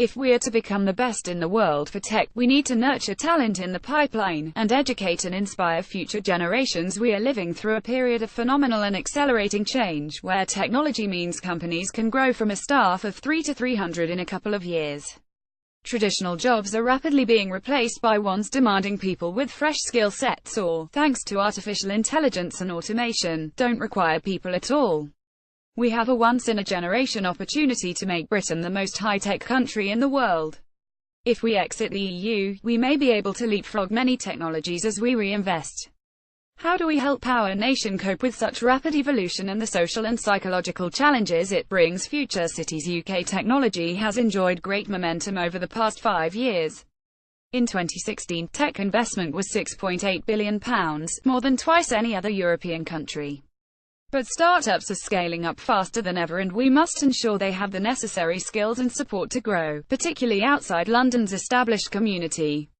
If we're to become the best in the world for tech, we need to nurture talent in the pipeline, and educate and inspire future generations. We are living through a period of phenomenal and accelerating change, where technology means companies can grow from a staff of 3 to 300 in a couple of years. Traditional jobs are rapidly being replaced by ones demanding people with fresh skill sets or, thanks to artificial intelligence and automation, don't require people at all. We have a once-in-a-generation opportunity to make Britain the most high-tech country in the world. If we exit the EU, we may be able to leapfrog many technologies as we reinvest. How do we help our nation cope with such rapid evolution and the social and psychological challenges it brings? Future Cities UK technology has enjoyed great momentum over the past 5 years. In 2016, tech investment was £6.8 billion, more than twice any other European country. But startups are scaling up faster than ever, and we must ensure they have the necessary skills and support to grow, particularly outside London's established community.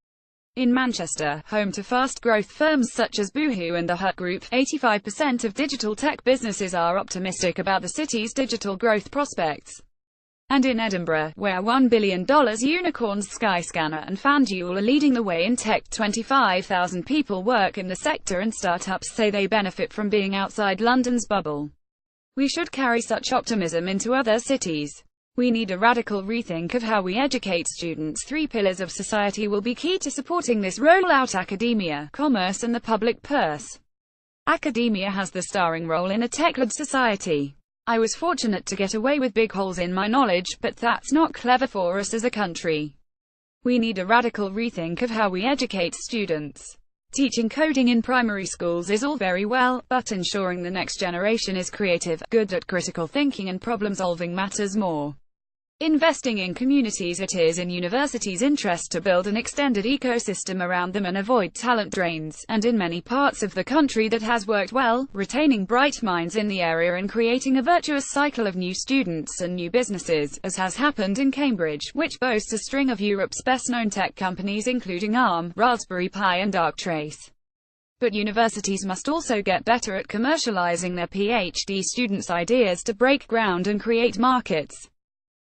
In Manchester, home to fast-growth firms such as Boohoo and the Hut Group, 85% of digital tech businesses are optimistic about the city's digital growth prospects. And in Edinburgh, where $1 billion unicorns Skyscanner and FanDuel are leading the way in tech, 25,000 people work in the sector, and startups say they benefit from being outside London's bubble. We should carry such optimism into other cities. We need a radical rethink of how we educate students. 3 pillars of society will be key to supporting this rollout: academia, commerce and the public purse. Academia has the starring role in a tech-led society. I was fortunate to get away with big holes in my knowledge, but that's not clever for us as a country. We need a radical rethink of how we educate students. Teaching coding in primary schools is all very well, but ensuring the next generation is creative, good at critical thinking and problem-solving matters more. Investing in communities. It is in universities' interest to build an extended ecosystem around them and avoid talent drains, and in many parts of the country that has worked well, retaining bright minds in the area and creating a virtuous cycle of new students and new businesses, as has happened in Cambridge, which boasts a string of Europe's best-known tech companies including Arm, Raspberry Pi and Darktrace. But universities must also get better at commercializing their PhD students' ideas to break ground and create markets.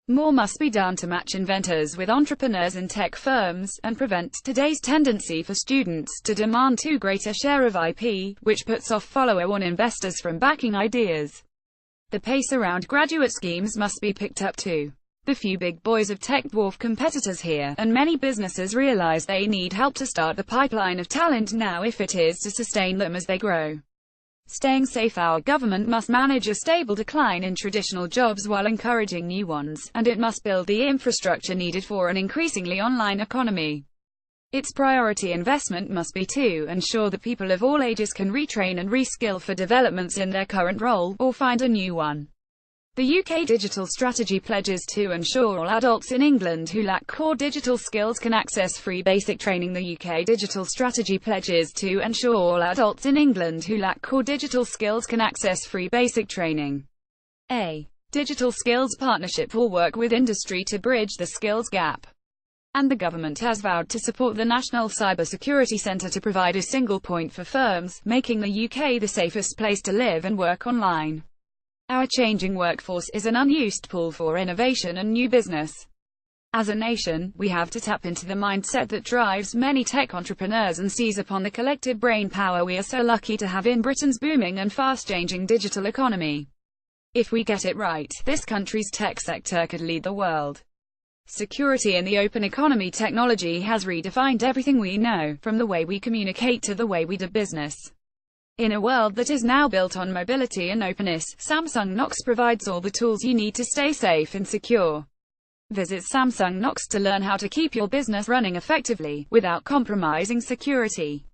More must be done to match inventors with entrepreneurs in tech firms, and prevent today's tendency for students to demand too great a share of IP, which puts off follow-on investors from backing ideas. The pace around graduate schemes must be picked up too. The few big boys of tech dwarf competitors here, and many businesses realize they need help to start the pipeline of talent now if it is to sustain them as they grow. Staying safe. Our government must manage a stable decline in traditional jobs while encouraging new ones, and it must build the infrastructure needed for an increasingly online economy. Its priority investment must be to ensure that people of all ages can retrain and reskill for developments in their current role, or find a new one. The UK Digital Strategy pledges to ensure all adults in England who lack core digital skills can access free basic training. The UK Digital Strategy pledges to ensure all adults in England who lack core digital skills can access free basic training. A digital skills partnership will work with industry to bridge the skills gap. And the government has vowed to support the National Cybersecurity Centre to provide a single point for firms, making the UK the safest place to live and work online. Our changing workforce is an unused pool for innovation and new business. As a nation, we have to tap into the mindset that drives many tech entrepreneurs and seize upon the collective brain power we are so lucky to have in Britain's booming and fast-changing digital economy. If we get it right, this country's tech sector could lead the world. Security in the open economy. Technology has redefined everything we know, from the way we communicate to the way we do business. In a world that is now built on mobility and openness, Samsung Knox provides all the tools you need to stay safe and secure. Visit Samsung Knox to learn how to keep your business running effectively, without compromising security.